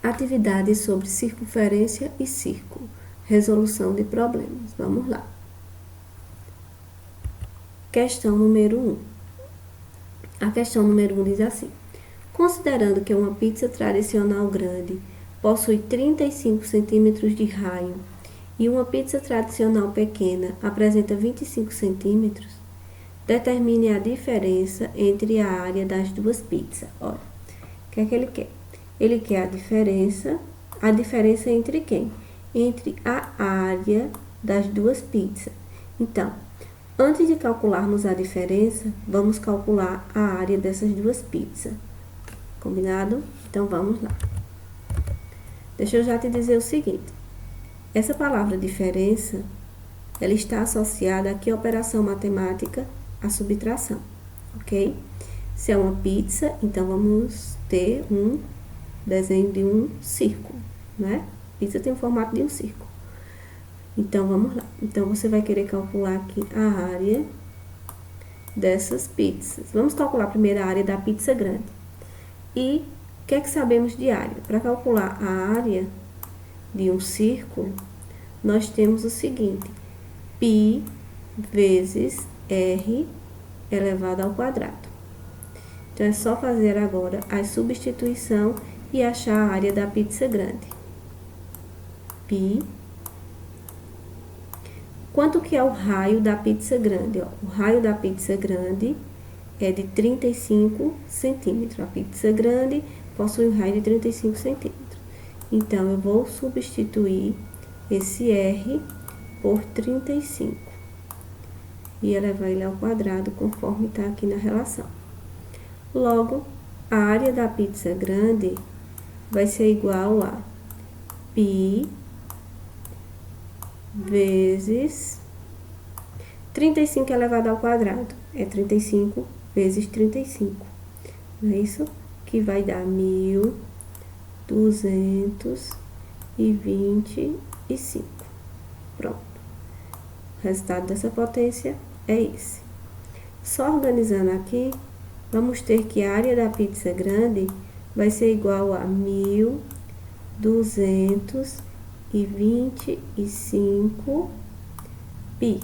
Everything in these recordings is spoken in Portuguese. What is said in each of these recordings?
Atividades sobre circunferência e círculo. Resolução de problemas. Vamos lá. Questão número 1. A questão número 1 diz assim: considerando que uma pizza tradicional grande possui 35 centímetros de raio e uma pizza tradicional pequena apresenta 25 centímetros, determine a diferença entre a área das duas pizzas. Olha, o que é que ele quer? Ele quer a diferença entre quem? Entre a área das duas pizzas. Então, antes de calcularmos a diferença, vamos calcular a área dessas duas pizzas. Combinado? Então, vamos lá. Deixa eu já te dizer o seguinte. Essa palavra diferença, ela está associada aqui à operação matemática, à subtração, ok? Se é uma pizza, então vamos ter um desenho de um círculo, né? Pizza tem o formato de um círculo. Então, vamos lá. Então, você vai querer calcular aqui a área dessas pizzas. Vamos calcular primeiro a área da pizza grande. E o que é que sabemos de área? Para calcular a área de um círculo, nós temos o seguinte: π vezes r elevado ao quadrado. Então, é só fazer agora a substituição e achar a área da pizza grande. π. Quanto que é o raio da pizza grande? Ó, o raio da pizza grande é de 35 centímetros. A pizza grande possui um raio de 35 centímetros. Então, eu vou substituir esse R por 35 e elevar ele ao quadrado, conforme está aqui na relação. Logo, a área da pizza grande vai ser igual a π vezes 35 elevado ao quadrado. É 35 vezes 35. Não é isso? Que vai dar 1.225. Pronto. O resultado dessa potência é esse. Só organizando aqui, vamos ter que a área da pizza grande vai ser igual a 1.225 π.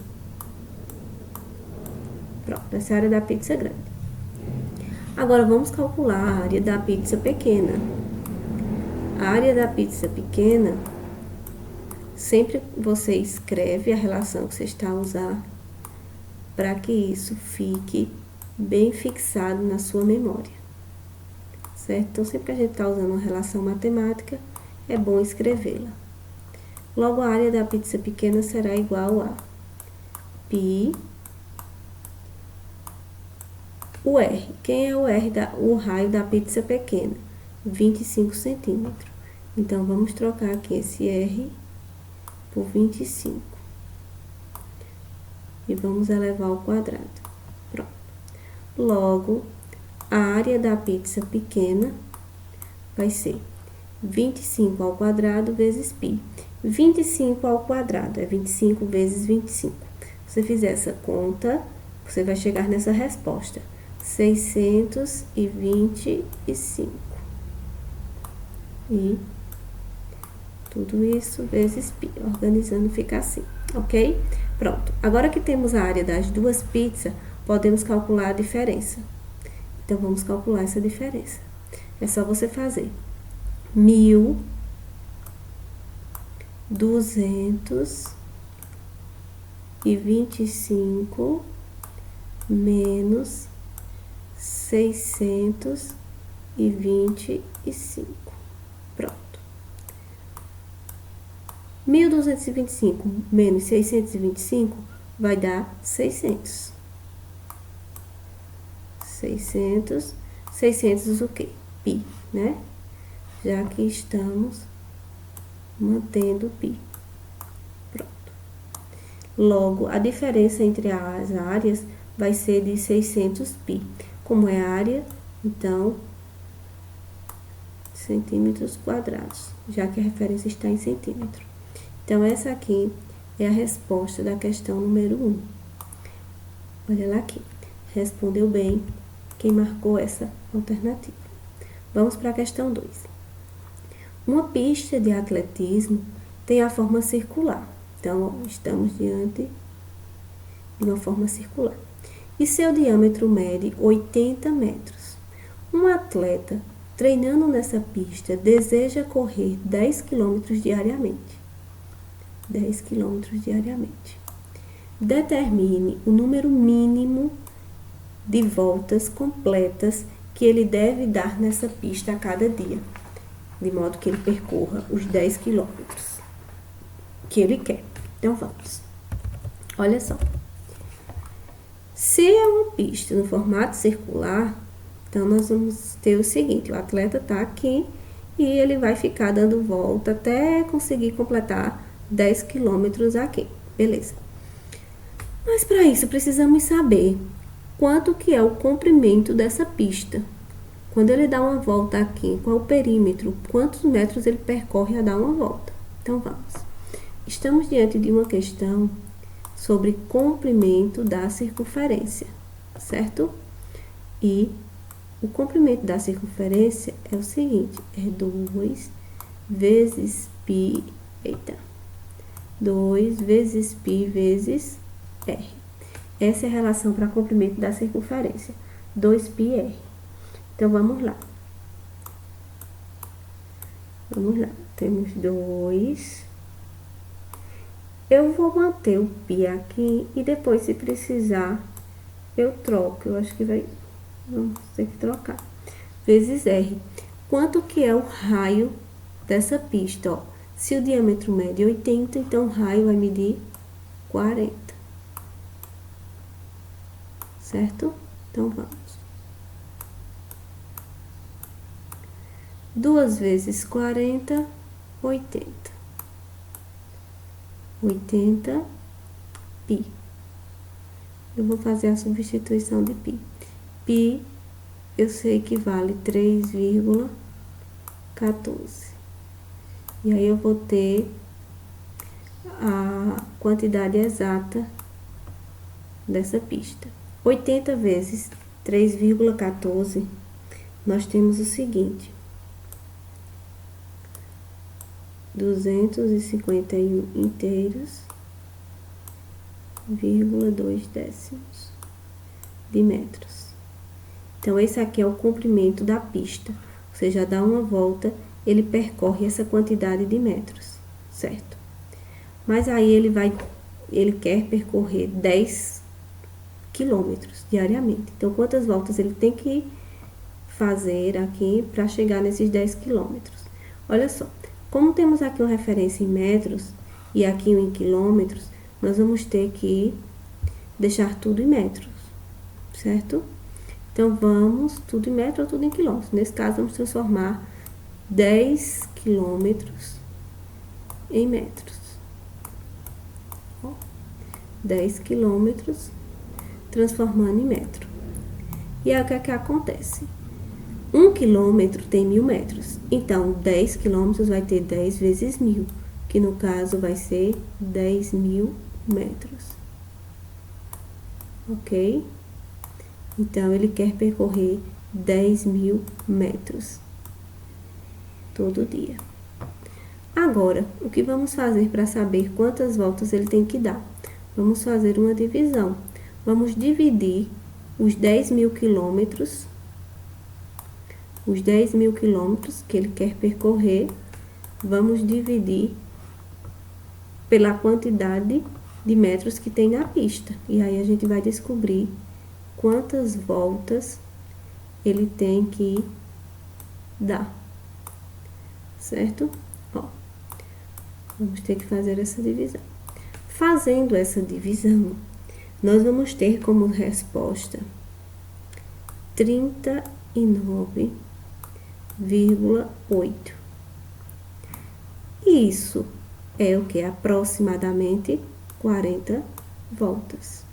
Pronto, essa é a área da pizza grande. Agora, vamos calcular a área da pizza pequena. A área da pizza pequena, sempre você escreve a relação que você está a usar, para que isso fique bem fixado na sua memória. Certo? Então, sempre que a gente está usando uma relação matemática, é bom escrevê-la. Logo, a área da pizza pequena será igual a π. O R. Quem é o R? O raio da pizza pequena? 25 centímetros. Então, vamos trocar aqui esse R por 25. E vamos elevar ao quadrado. Pronto. Logo, a área da pizza pequena vai ser 25 ao quadrado vezes π. 25 ao quadrado é 25 vezes 25. Se você fizer essa conta, você vai chegar nessa resposta: 625. E tudo isso vezes π. Organizando fica assim, ok? Pronto. Agora que temos a área das duas pizzas, podemos calcular a diferença. Então, vamos calcular essa diferença. É só você fazer 1.225 menos 625. Pronto. 1.225 menos 625 vai dar 600. 600 o quê? π, né? Já que estamos mantendo π. Pronto. Logo, a diferença entre as áreas vai ser de 600 π. Como é a área, então, centímetros quadrados, já que a referência está em centímetro. Então, essa aqui é a resposta da questão número 1. Olha lá aqui. Respondeu bem quem marcou essa alternativa. Vamos para a questão 2. Uma pista de atletismo tem a forma circular. Então, estamos diante de uma forma circular. E seu diâmetro mede 80 metros. Um atleta treinando nessa pista deseja correr 10 km diariamente. 10 km diariamente. Determine o número mínimo de voltas completas que ele deve dar nessa pista a cada dia, de modo que ele percorra os 10 quilômetros que ele quer. Então, vamos. Olha só. Se é uma pista no formato circular, então nós vamos ter o seguinte: o atleta está aqui e ele vai ficar dando volta até conseguir completar 10 quilômetros aqui. Beleza. Mas para isso precisamos saber quanto que é o comprimento dessa pista. Quando ele dá uma volta aqui, qual o perímetro, quantos metros ele percorre a dar uma volta. Então, vamos. Estamos diante de uma questão sobre comprimento da circunferência, certo? E o comprimento da circunferência é o seguinte, é 2 vezes π, 2 vezes π vezes r. Essa é a relação para comprimento da circunferência, 2πr. Então, vamos lá. Vamos lá. Temos 2. Eu vou manter o π aqui e depois, se precisar, eu troco. Eu acho que vamos ter que trocar. Vezes r. Quanto que é o raio dessa pista? Ó, se o diâmetro mede 80, então o raio vai medir 40. Certo? Então, vamos. 2 vezes 40, 80. 80 π. Eu vou fazer a substituição de π. Π, eu sei que vale 3,14. E aí, eu vou ter a quantidade exata dessa pista. 80 vezes 3,14, nós temos o seguinte: 251 inteiros, 2 décimos de metros. Então, esse aqui é o comprimento da pista. Ou seja, dá uma volta, ele percorre essa quantidade de metros, certo? Mas aí ele quer percorrer 10 quilômetros diariamente. Então, quantas voltas ele tem que fazer aqui para chegar nesses 10 quilômetros? Olha só. Como temos aqui uma referência em metros e aqui em quilômetros, nós vamos ter que deixar tudo em metros, certo? Então, vamos tudo em metro ou tudo em quilômetros. Nesse caso, vamos transformar 10 quilômetros em metros. Ó, 10 quilômetros transformando em metro. E aí, o que é que acontece? 1 quilômetro tem 1000 metros. Então, 10 quilômetros vai ter 10 vezes 1000, que no caso vai ser 10.000 metros. Ok? Então, ele quer percorrer 10.000 metros todo dia. Agora, o que vamos fazer para saber quantas voltas ele tem que dar? Vamos fazer uma divisão. Vamos dividir os 10.000 quilômetros, que ele quer percorrer, vamos dividir pela quantidade de metros que tem na pista. E aí, a gente vai descobrir quantas voltas ele tem que dar, certo? Ó, vamos ter que fazer essa divisão. Fazendo essa divisão, nós vamos ter como resposta 39,8. Isso é o que? Aproximadamente 40 voltas.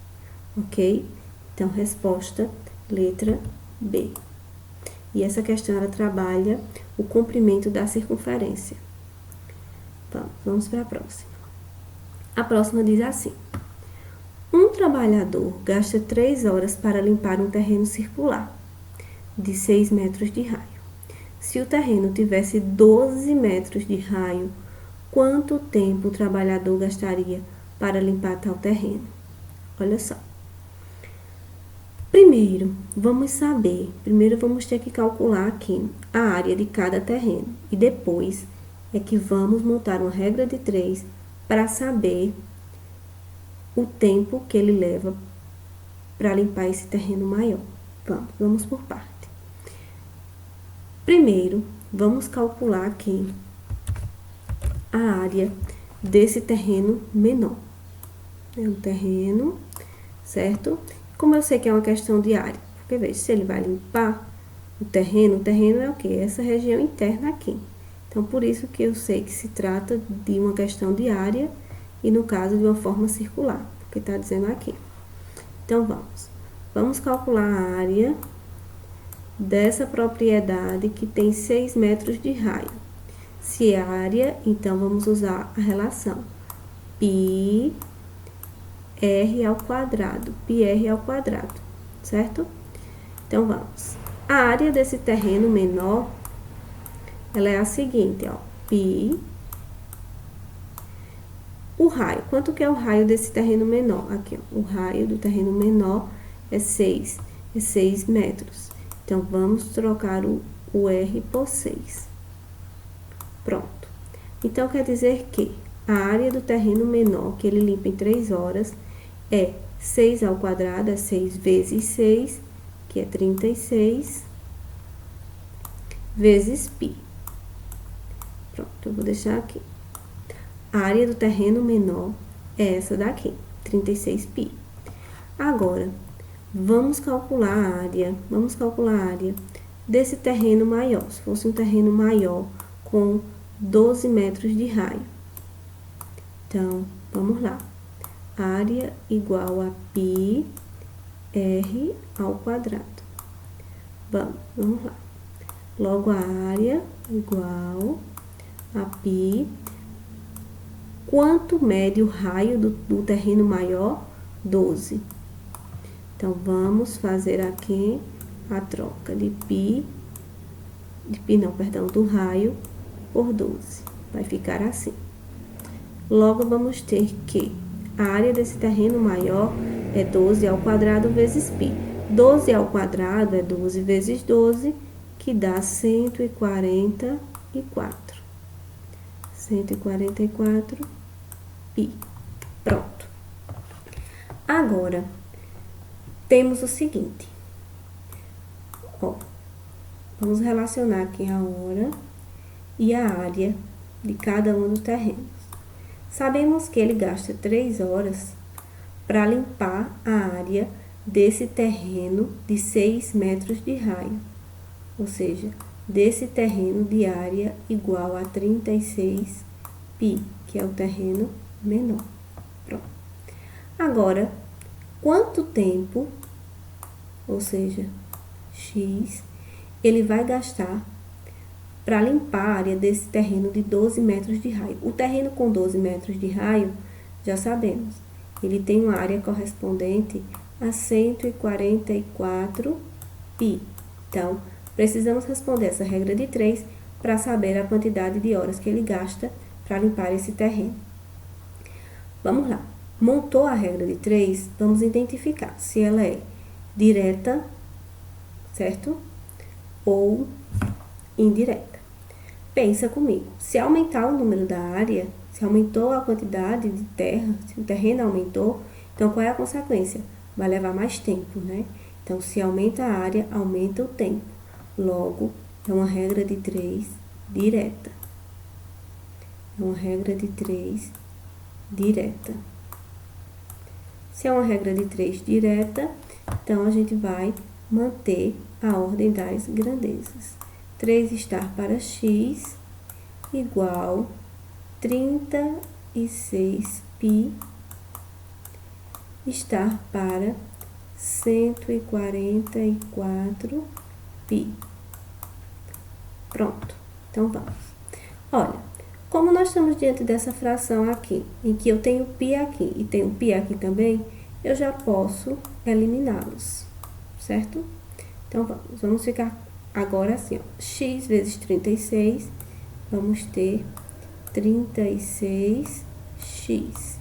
Ok? Então, resposta, letra B. E essa questão, ela trabalha o comprimento da circunferência. Vamos para a próxima. A próxima diz assim: um trabalhador gasta 3 horas para limpar um terreno circular de 6 metros de raio. Se o terreno tivesse 12 metros de raio, quanto tempo o trabalhador gastaria para limpar tal terreno? Olha só. Primeiro vamos ter que calcular aqui a área de cada terreno. E depois é que vamos montar uma regra de 3 para saber o tempo que ele leva para limpar esse terreno maior. Vamos por parte. Primeiro, vamos calcular aqui a área desse terreno menor. É um terreno, certo? Como eu sei que é uma questão de área, porque veja, se ele vai limpar o terreno é o quê? Essa região interna aqui. Então, por isso que eu sei que se trata de uma questão de área e, no caso, de uma forma circular, porque está dizendo aqui. Então, vamos calcular a área dessa propriedade que tem 6 metros de raio. Se é área, então vamos usar a relação πr ao quadrado, certo? Então, vamos. A área desse terreno menor, ela é a seguinte, ó, π. O raio, quanto que é o raio desse terreno menor? Aqui, ó, o raio do terreno menor é 6 metros. Então, vamos trocar o R por 6. Pronto. Então, quer dizer que a área do terreno menor, que ele limpa em 3 horas, é 6 ao quadrado, é 6 vezes 6, que é 36, vezes π. Pronto, eu vou deixar aqui. A área do terreno menor é essa daqui, 36π. Agora, vamos calcular a área desse terreno maior. Se fosse um terreno maior com 12 metros de raio. Então, vamos lá. Área igual a πr ao quadrado. Vamos lá. Logo, a área igual a π. Quanto mede o raio do terreno maior? 12. Então, vamos fazer aqui a troca de do raio por 12. Vai ficar assim. Logo, vamos ter que a área desse terreno maior é 12 ao quadrado vezes π. 12 ao quadrado é 12 vezes 12, que dá 144. 144 π. Pronto. Agora, temos o seguinte. Ó, vamos relacionar aqui a hora e a área de cada um dos terrenos. Sabemos que ele gasta 3 horas para limpar a área desse terreno de 6 metros de raio. Ou seja, desse terreno de área igual a 36π, que é o terreno menor. Pronto. Agora, quanto tempo, ou seja, x, ele vai gastar para limpar a área desse terreno de 12 metros de raio? O terreno com 12 metros de raio, já sabemos, ele tem uma área correspondente a 144π. Então, precisamos responder essa regra de 3 para saber a quantidade de horas que ele gasta para limpar esse terreno. Vamos lá. Montou a regra de 3, vamos identificar se ela é direta, certo? Ou indireta. Pensa comigo. Se aumentar o número da área, se aumentou a quantidade de terra, se o terreno aumentou, então qual é a consequência? Vai levar mais tempo, né? Então, se aumenta a área, aumenta o tempo. Logo, é uma regra de 3 direta. É uma regra de 3 direta. Se é uma regra de 3 direta, então a gente vai manter a ordem das grandezas. 3 estar para x igual 36π estar para 144π. Pronto. Então, vamos. Olha, como nós estamos diante dessa fração aqui, em que eu tenho π aqui e tenho π aqui também, eu já posso eliminá-los, certo? Então, vamos ficar Agora, assim, ó, x vezes 36, vamos ter 36x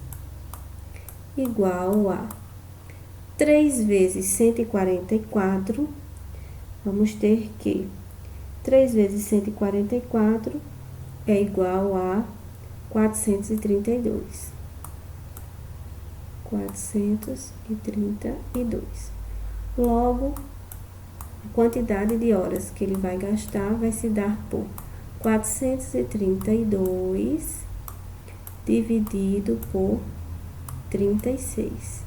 igual a 3 vezes 144, vamos ter que 3 vezes 144 é igual a 432. 432. Logo, a quantidade de horas que ele vai gastar vai se dar por 432 dividido por 36.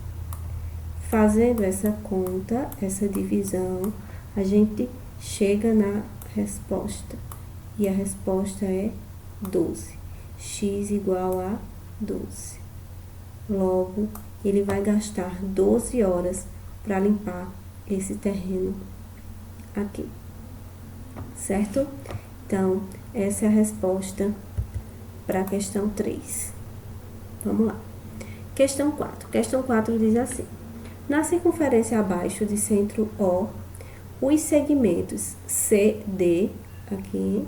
Fazendo essa conta, essa divisão, a gente chega na resposta. E a resposta é 12. X igual a 12. Logo, ele vai gastar 12 horas para limpar esse terreno aqui. Certo? Então, essa é a resposta para a questão 3. Vamos lá. Questão 4. Questão 4 diz assim: na circunferência abaixo de centro O, os segmentos CD, aqui,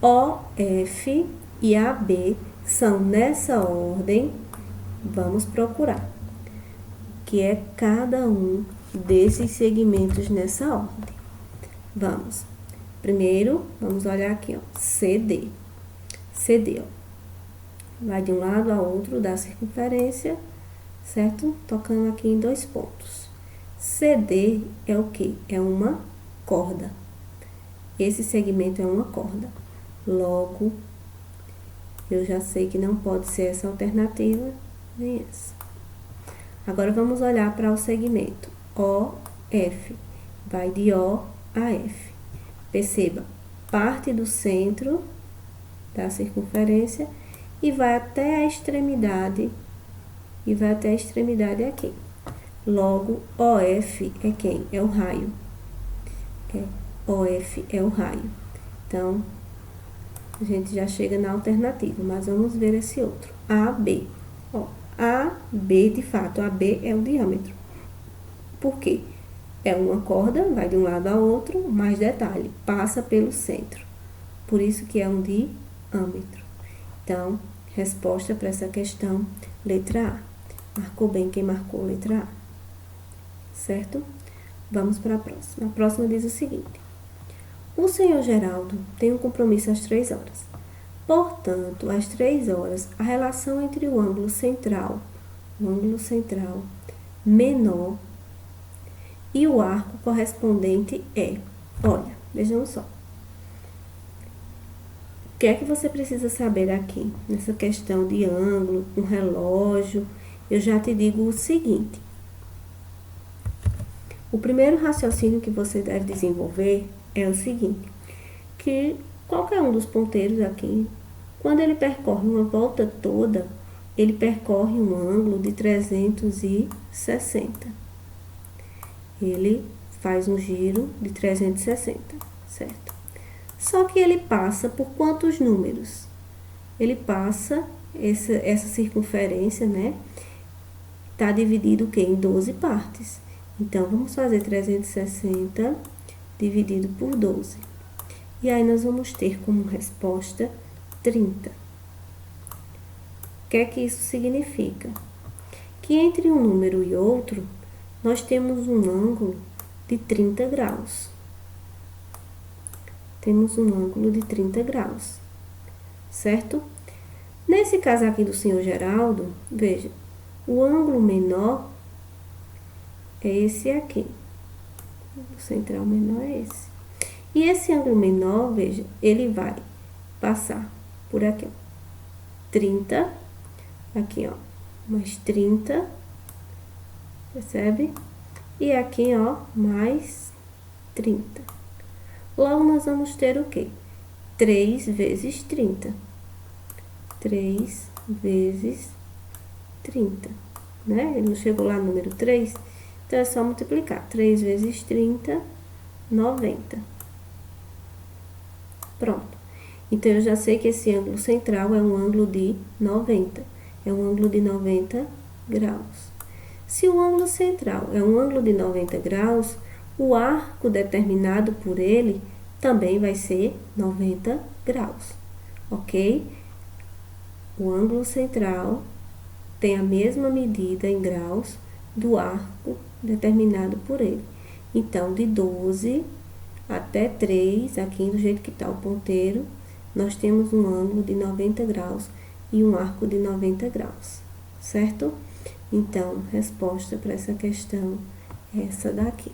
OF e AB são nessa ordem. Vamos procurar que é cada um desses segmentos nessa ordem. Vamos. Primeiro, vamos olhar aqui, ó, CD. CD, ó, vai de um lado a outro da circunferência, certo? Tocando aqui em 2 pontos. CD é o que? É uma corda. Esse segmento é uma corda. Logo, eu já sei que não pode ser essa alternativa, nem essa. Agora, vamos olhar para o segmento OF. Vai de O a F. Perceba, parte do centro da circunferência e vai até a extremidade. Aqui. Logo, OF é quem? É o raio. OF é o raio. Então, a gente já chega na alternativa, mas vamos ver esse outro. AB. Ó, AB, de fato, AB é o diâmetro. Por quê? É uma corda, vai de um lado a outro, mais detalhe, passa pelo centro. Por isso que é um diâmetro. Então, resposta para essa questão, letra A. Marcou bem quem marcou letra A. Certo? Vamos para a próxima. A próxima diz o seguinte: o senhor Geraldo tem um compromisso às 3 horas. Portanto, às 3 horas, a relação entre o ângulo central menor e o arco correspondente é, olha, vejam só. O que é que você precisa saber aqui, nessa questão de ângulo, com relógio? Eu já te digo o seguinte. O primeiro raciocínio que você deve desenvolver é o seguinte, que qualquer um dos ponteiros aqui, quando ele percorre uma volta toda, ele percorre um ângulo de 360. Ele faz um giro de 360, certo? Só que ele passa por quantos números? Ele passa, essa circunferência, né? Tá dividido o quê? Em 12 partes. Então, vamos fazer 360 dividido por 12. E aí, nós vamos ter como resposta 30. O que é que isso significa? Que entre um número e outro, nós temos um ângulo de 30 graus. Temos um ângulo de 30 graus, certo? Nesse caso aqui do senhor Geraldo, veja, o ângulo menor é esse aqui. O central menor é esse. E esse ângulo menor, veja, ele vai passar por aqui, ó, 30, aqui, ó, mais 30, percebe? E aqui, ó, mais 30. Logo, nós vamos ter o quê? 3 vezes 30. 3 vezes 30, né? Ele não chegou lá no número 3, então é só multiplicar. 3 vezes 30, 90. Pronto. Então, eu já sei que esse ângulo central é um ângulo de 90. É um ângulo de 90 graus. Se o ângulo central é um ângulo de 90 graus, O arco determinado por ele também vai ser 90 graus, ok? O ângulo central tem a mesma medida em graus do arco determinado por ele. Então, de 12 até 3, aqui do jeito que está o ponteiro, nós temos um ângulo de 90 graus e um arco de 90 graus, certo? Então, resposta para essa questão é essa daqui.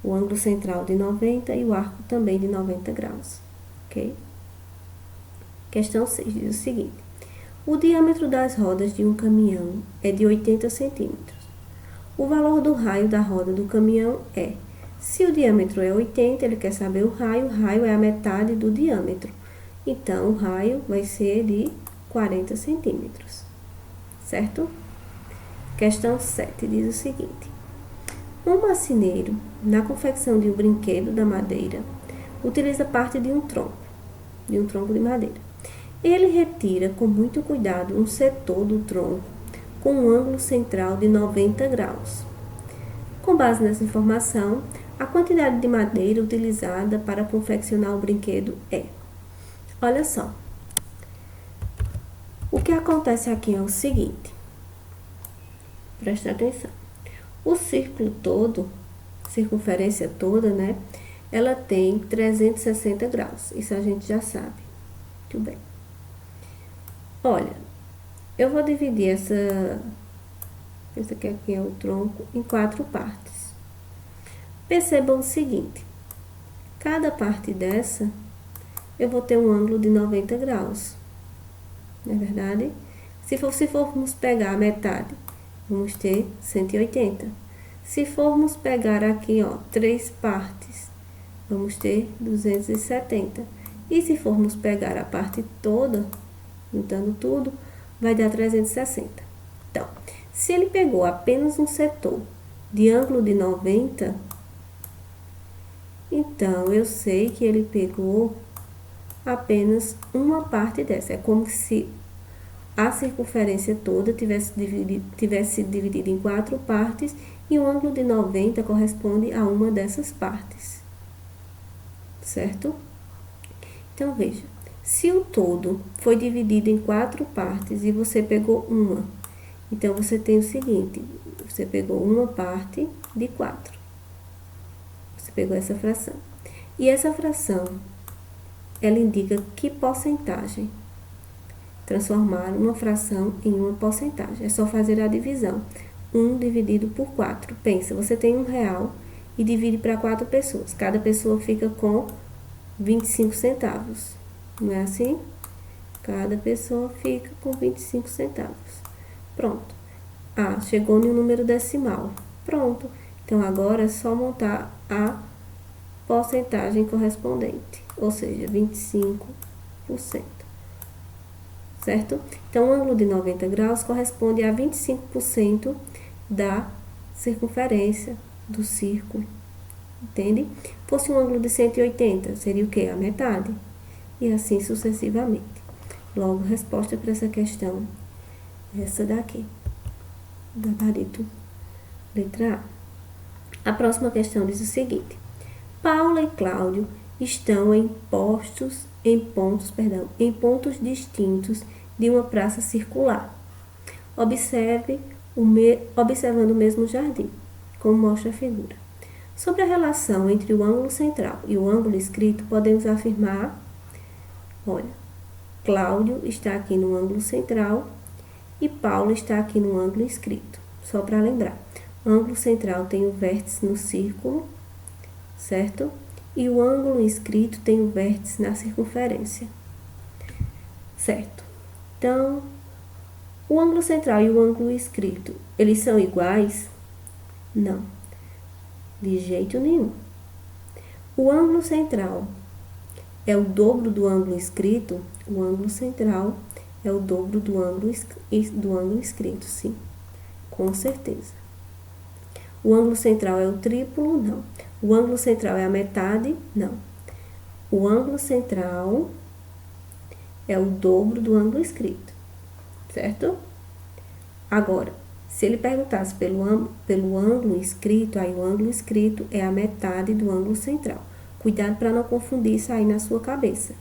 O ângulo central de 90 e o arco também de 90 graus, ok? Questão 6 diz o seguinte: o diâmetro das rodas de um caminhão é de 80 centímetros. O valor do raio da roda do caminhão é... Se o diâmetro é 80, ele quer saber o raio é a metade do diâmetro. Então, o raio vai ser de 40 centímetros, certo? Questão 7 diz o seguinte: um marceneiro, na confecção de um brinquedo da madeira, utiliza parte de um tronco de madeira. Ele retira com muito cuidado um setor do tronco com um ângulo central de 90 graus. Com base nessa informação, a quantidade de madeira utilizada para confeccionar o brinquedo é... Olha só. O que acontece aqui é o seguinte. Presta atenção. O círculo todo, circunferência toda, né? Ela tem 360 graus. Isso a gente já sabe. Muito bem. Olha, eu vou dividir essa aqui é o tronco, em 4 partes. Percebam o seguinte: cada parte dessa, eu vou ter um ângulo de 90 graus. Não é verdade? Se formos pegar a metade, vamos ter 180. Se formos pegar aqui, ó, 3 partes, vamos ter 270. E se formos pegar a parte toda, juntando tudo, vai dar 360. Então, se ele pegou apenas um setor de ângulo de 90, então eu sei que ele pegou apenas uma parte dessa. É como se a circunferência toda tivesse sido dividida em 4 partes e o ângulo de 90 corresponde a uma dessas partes, certo? Então, veja, se o todo foi dividido em 4 partes e você pegou uma, então você tem o seguinte: você pegou uma parte de 4. Você pegou essa fração. E essa fração, ela indica que porcentagem? Transformar uma fração em uma porcentagem. É só fazer a divisão. 1 dividido por 4. Pensa, você tem R$1 e divide para 4 pessoas. Cada pessoa fica com 25 centavos. Não é assim? Cada pessoa fica com 25 centavos. Pronto. Ah, chegou no número decimal. Pronto. Então, agora é só montar a porcentagem correspondente, ou seja, 25%. Certo? Então, o ângulo de 90 graus corresponde a 25% da circunferência do círculo. Entende? Fosse um ângulo de 180, seria o quê? A metade. E assim sucessivamente. Logo, resposta para essa questão é essa daqui. Gabarito, letra A. A próxima questão diz o seguinte: Paula e Cláudio estão em pontos distintos de uma praça circular. Observando o mesmo jardim, como mostra a figura. Sobre a relação entre o ângulo central e o ângulo escrito, podemos afirmar, olha, Cláudio está aqui no ângulo central e Paula está aqui no ângulo escrito. Só para lembrar, o ângulo central tem o vértice no círculo, certo? E o ângulo escrito tem o vértice na circunferência, certo? Então, o ângulo central e o ângulo escrito, eles são iguais? Não, de jeito nenhum. O ângulo central é o dobro do ângulo escrito? O ângulo central é o dobro do ângulo escrito, sim, com certeza. O ângulo central é o triplo? Não. O ângulo central é a metade? Não. O ângulo central é o dobro do ângulo escrito, certo? Agora, Se ele perguntasse pelo ângulo escrito, aí o ângulo escrito é a metade do ângulo central. Cuidado para não confundir isso aí na sua cabeça.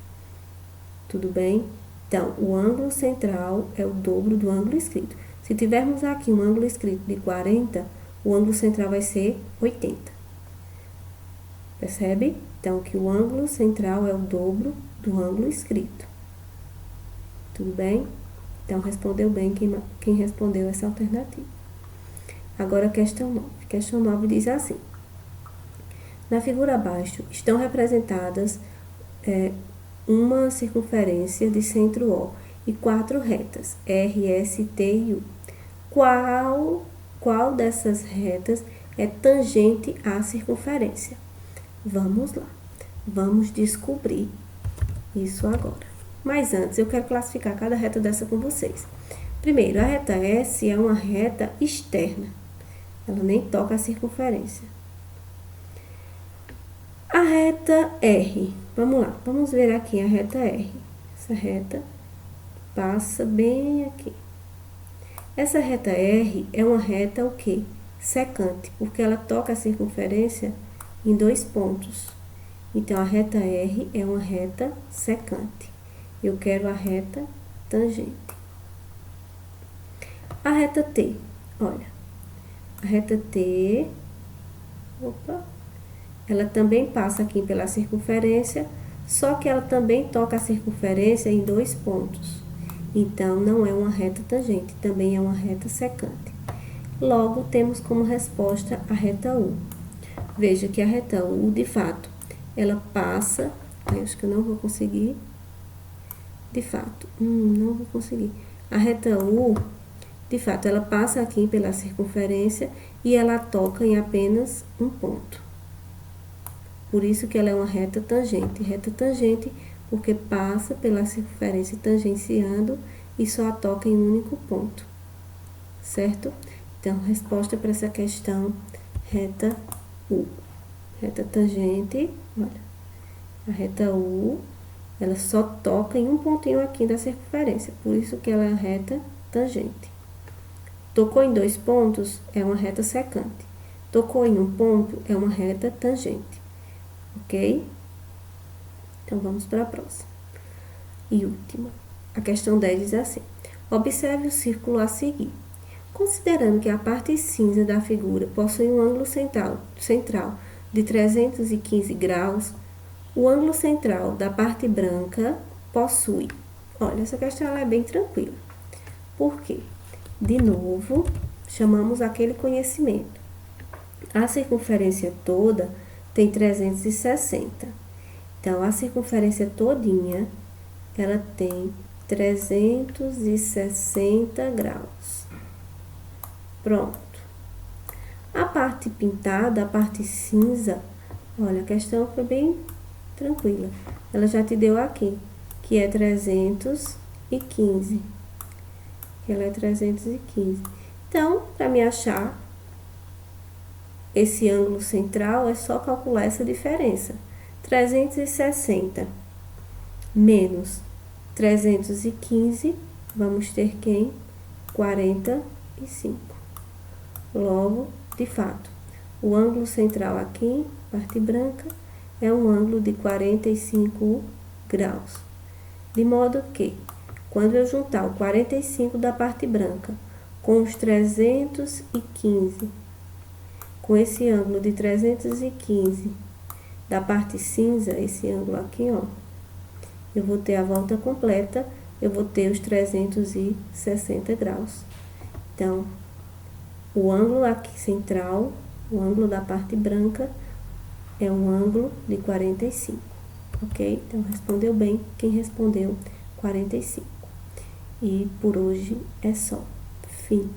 Tudo bem? Então, o ângulo central é o dobro do ângulo escrito. Se tivermos aqui um ângulo escrito de 40, o ângulo central vai ser 80. Percebe? Então, que o ângulo central é o dobro do ângulo escrito. Tudo bem? Então, respondeu bem quem respondeu essa alternativa. Agora, a questão 9. Questão 9 diz assim. Na figura abaixo, estão representadas uma circunferência de centro O e 4 retas, R, S, T e U. Qual dessas retas é tangente à circunferência? Vamos lá. Vamos descobrir isso agora. Mas antes, eu quero classificar cada reta dessa com vocês. Primeiro, a reta S é uma reta externa. Ela nem toca a circunferência. A reta R. Vamos lá. Vamos ver aqui a reta R. Essa reta passa bem aqui. Essa reta R é uma reta o quê? Secante, porque ela toca a circunferência em 2 pontos. Então, a reta R é uma reta secante. Eu quero a reta tangente. A reta T, olha. A reta T, ela também passa aqui pela circunferência, só que ela também toca a circunferência em 2 pontos. Então, não é uma reta tangente, também é uma reta secante. Logo, temos como resposta a reta U. Veja que a reta U, de fato, ela passa... Eu acho que eu não vou conseguir. De fato, não vou conseguir. A reta U, de fato, ela passa aqui pela circunferência e ela toca em apenas um ponto. Por isso que ela é uma reta tangente. Reta tangente porque passa pela circunferência tangenciando e só toca em um único ponto. Certo? Então, resposta para essa questão, reta U. Reta tangente, olha, a reta U, ela só toca em um pontinho aqui da circunferência, por isso que ela é reta tangente. Tocou em 2 pontos, é uma reta secante. Tocou em um ponto, é uma reta tangente. Ok? Então, vamos para a próxima. E última. A questão 10 diz assim. Observe o círculo a seguir. Considerando que a parte cinza da figura possui um ângulo central de 315 graus, o ângulo central da parte branca possui... Olha, essa questão ela é bem tranquila. Por quê? De novo, chamamos aquele conhecimento. A circunferência toda tem 360. Então, a circunferência todinha, ela tem 360 graus. Pronto. A parte pintada, a parte cinza, olha, a questão foi bem tranquila. Ela já te deu aqui, que é 315. Ela é 315. Então, para me achar esse ângulo central, é só calcular essa diferença. 360 menos 315, vamos ter quem? 45. Logo, de fato, o ângulo central aqui, parte branca, é um ângulo de 45 graus. De modo que, quando eu juntar o 45 da parte branca com os 315, com esse ângulo de 315 da parte cinza, esse ângulo aqui, ó, eu vou ter a volta completa, eu vou ter os 360 graus. Então, o ângulo aqui central, o ângulo da parte branca, é um ângulo de 45, ok? Então, respondeu bem quem respondeu 45. E por hoje é só. Fim.